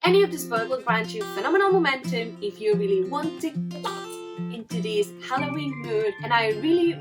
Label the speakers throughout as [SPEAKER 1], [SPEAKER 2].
[SPEAKER 1] Any of this book will grant you phenomenal momentum if you really want to get into this Halloween mood, and I really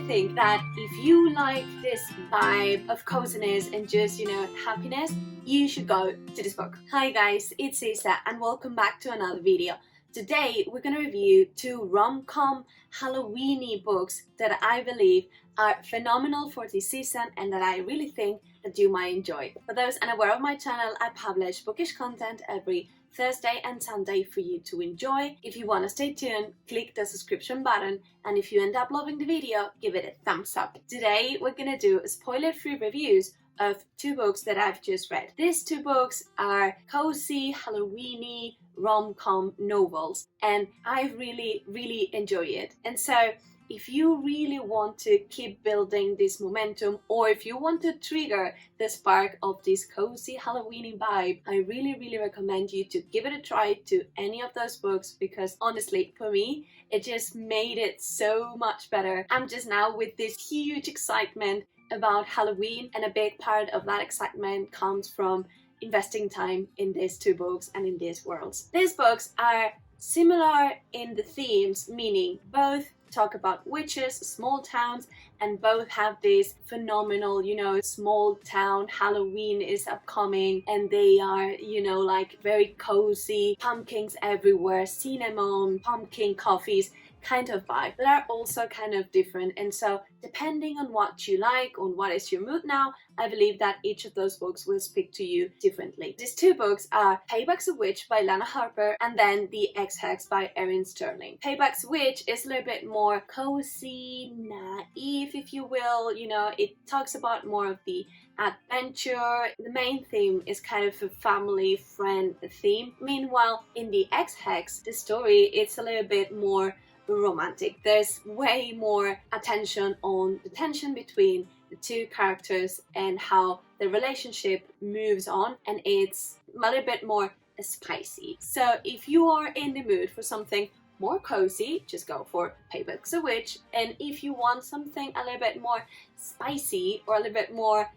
[SPEAKER 1] think that if you like this vibe of coziness and just, happiness, you should go to this book. Hi guys, it's Isa and welcome back to another video. Today we're gonna review two rom-com Halloweeny books that I believe are phenomenal for this season and that I really think that you might enjoy. For those unaware of my channel, I publish bookish content every Thursday and Sunday for you to enjoy. If you want to stay tuned, click the subscription button, and if you end up loving the video, give it a thumbs up. Today we're gonna do spoiler-free reviews of two books that I've just read. These two books are cozy, Halloweeny, rom-com novels, and I really enjoy it. And so if you really want to keep building this momentum, or if you want to trigger the spark of this cozy Halloweeny vibe, I really recommend you to give it a try to any of those books, because honestly, for me, it just made it so much better. I'm just now with this huge excitement about Halloween, and a big part of that excitement comes from investing time in these two books and in these worlds. These books are similar in the themes, meaning both talk about witches, small towns, and both have this phenomenal, small town Halloween is upcoming, and they are, like very cozy, pumpkins everywhere, cinnamon, pumpkin coffees kind of vibe. But are also kind of different, and so depending on what you like, on what is your mood now, I believe that each of those books will speak to you differently. These two books are Payback's a Witch by Lana Harper and then the Ex Hex by Erin Sterling. Payback's Witch is a little bit more cozy, naive, if you will. It talks about more of the adventure. The main theme is kind of a family friend theme. Meanwhile, in the Ex Hex, the story, it's a little bit more romantic. There's way more attention on the tension between the two characters and how the relationship moves on, and it's a little bit more spicy. So if you are in the mood for something more cozy, just go for Payback's a Witch, and if you want something a little bit more spicy or a little bit more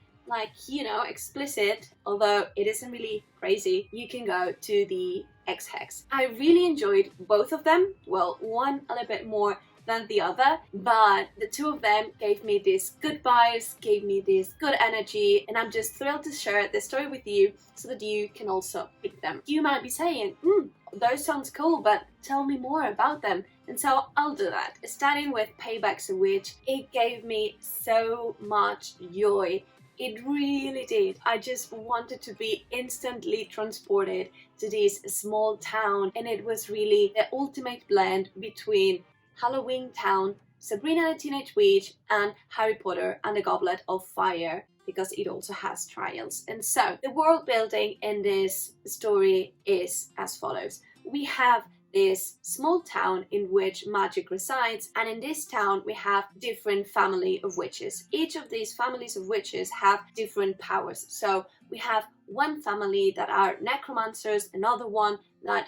[SPEAKER 1] explicit, although it isn't really crazy, you can go to the Ex Hex. I really enjoyed both of them. Well, one a little bit more than the other, but the two of them gave me this good vibes, gave me this good energy, and I'm just thrilled to share the story with you so that you can also pick them. You might be saying, those sounds cool, but tell me more about them. And so I'll do that. Starting with Payback's a Witch, it gave me so much joy. It really did. I just wanted to be instantly transported to this small town, and it was really the ultimate blend between Halloween Town, Sabrina the Teenage Witch, and Harry Potter and the Goblet of Fire, because it also has trials. And so the world building in this story is as follows. We have this small town in which magic resides, and in this town we have different family of witches. Each of these families of witches have different powers. So we have one family that are necromancers, another one that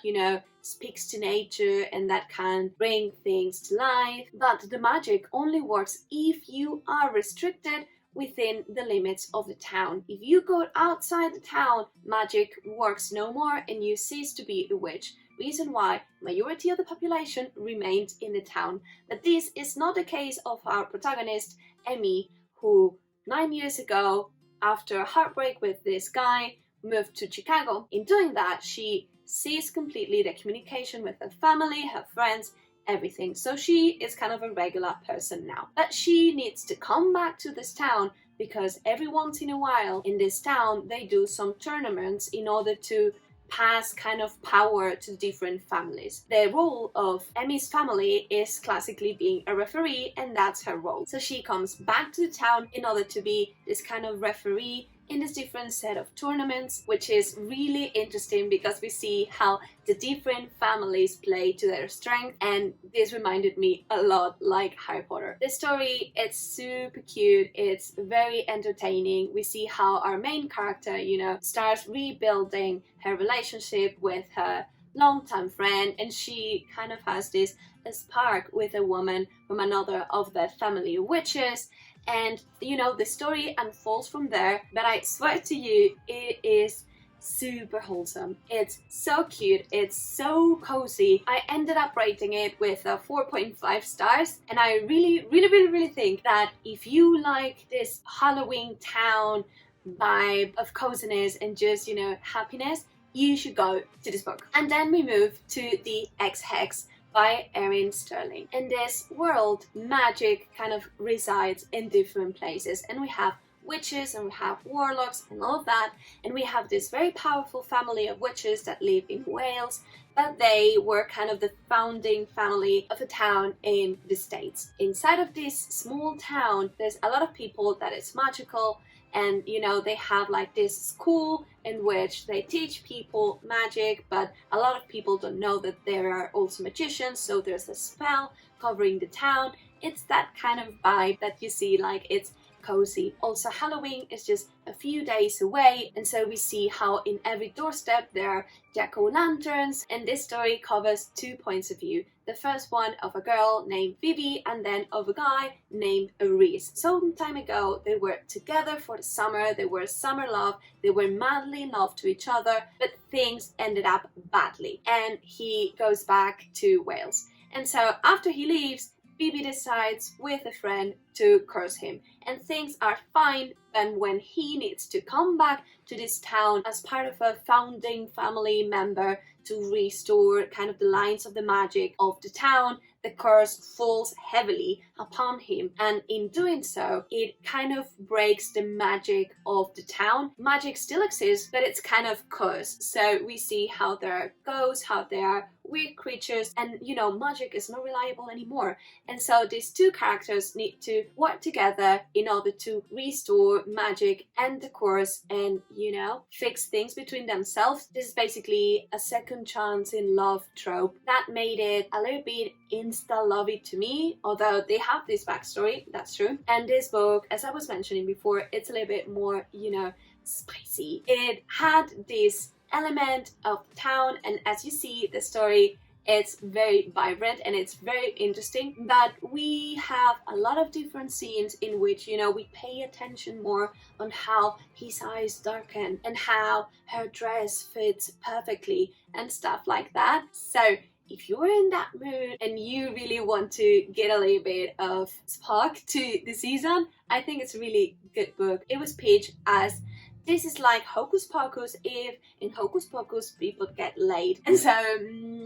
[SPEAKER 1] speaks to nature and that can bring things to life, but the magic only works if you are restricted within the limits of the town. If you go outside the town, magic works no more and you cease to be a witch. Reason why majority of the population remained in the town. But this is not the case of our protagonist Emmy, who 9 years ago, after a heartbreak with this guy, moved to Chicago. In doing that, she ceased completely the communication with her family, her friends, everything. So she is kind of a regular person now. But she needs to come back to this town because every once in a while in this town they do some tournaments in order to pass kind of power to different families. The role of Emmy's family is classically being a referee, and that's her role. So she comes back to the town in order to be this kind of referee in this different set of tournaments, which is really interesting because we see how the different families play to their strength, and this reminded me a lot like Harry Potter. The story, it's super cute, it's very entertaining. We see how our main character, starts rebuilding her relationship with her longtime friend, and she kind of has this spark with a woman from another of the family of witches, and the story unfolds from there. But I swear to you, it is super wholesome. It's so cute, it's so cozy. I ended up rating it with 4.5 stars, and I really think that if you like this Halloween town vibe of coziness and just, you know, happiness, you should go to this book. And then we move to the Ex Hex by Erin Sterling. In this world, magic kind of resides in different places, and we have witches and we have warlocks and all of that, and we have this very powerful family of witches that live in Wales, but they were kind of the founding family of a town in the States. Inside of this small town, there's a lot of people that is magical, and you know, they have like this school in which they teach people magic, but a lot of people don't know that there are also magicians, so there's a spell covering the town. It's that kind of vibe that you see, like it's cozy. Also, Halloween is just a few days away, and so we see how in every doorstep there are jack-o'-lanterns, and this story covers two points of view. The first one of a girl named Vivi, and then of a guy named Reese. Some time ago they were together for the summer, they were summer love, they were madly in love to each other, but things ended up badly, and he goes back to Wales. And so after he leaves, Phoebe decides with a friend to curse him, and things are fine. And when he needs to come back to this town as part of a founding family member to restore kind of the lines of the magic of the town, the curse falls heavily upon him, and in doing so, it kind of breaks the magic of the town. Magic still exists, but it's kind of cursed. So we see how there are ghosts, how there are weird creatures, and you know, magic is not reliable anymore. And so these two characters need to work together in order to restore magic and the curse, and you know, fix things between themselves. This is basically a second chance in love trope that made it a little bit insta-lovey to me, although they have this backstory, that's true. And this book, as I was mentioning before, it's a little bit more, you know, spicy. It had this element of the town, and as you see the story, it's very vibrant and it's very interesting, but we have a lot of different scenes in which, you know, we pay attention more on how his eyes darken and how her dress fits perfectly and stuff like that. So if you're in that mood and you really want to get a little bit of spark to the season, I think it's a really good book. It was pitched as, this is like Hocus Pocus if in Hocus Pocus people get laid. And so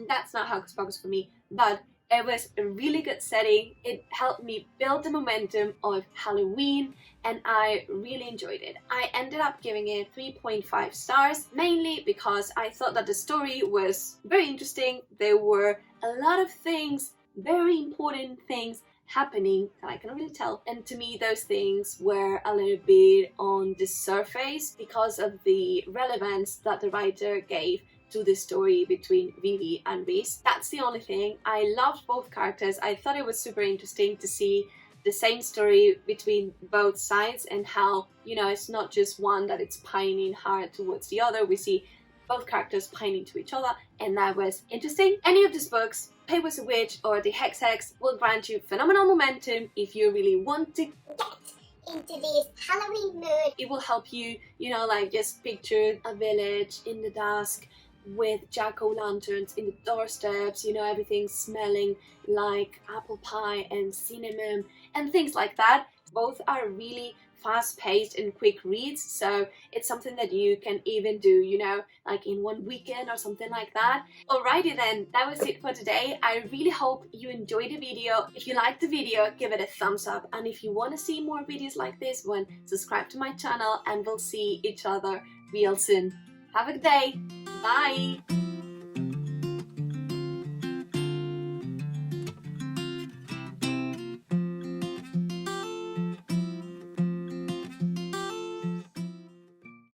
[SPEAKER 1] that's not Hocus Pocus for me, but it was a really good setting. It helped me build the momentum of Halloween, and I really enjoyed it. I ended up giving it 3.5 stars, mainly because I thought that the story was very interesting. There were a lot of things, very important things happening that I cannot really tell, and to me those things were a little bit on the surface because of the relevance that the writer gave to the story between Vivi and Reese. That's the only thing. I loved both characters. I thought it was super interesting to see the same story between both sides, and how, you know, it's not just one that it's pining hard towards the other. We see both characters pining to each other, and that was interesting. Any of these books, Pay with a Witch or the Ex Hex, will grant you phenomenal momentum if you really want to get into this Halloween mood. It will help you, you know, like just picture a village in the dusk with jack-o'-lanterns in the doorsteps, you know, everything smelling like apple pie and cinnamon and things like that. Both are really fast-paced and quick reads, so it's something that you can even do, you know, like in one weekend or something like that. Alrighty then, that was it for today. I really hope you enjoyed the video. If you liked the video, give it a thumbs up, and if you want to see more videos like this one, subscribe to my channel, and we'll see each other real soon. Have a good day. Bye.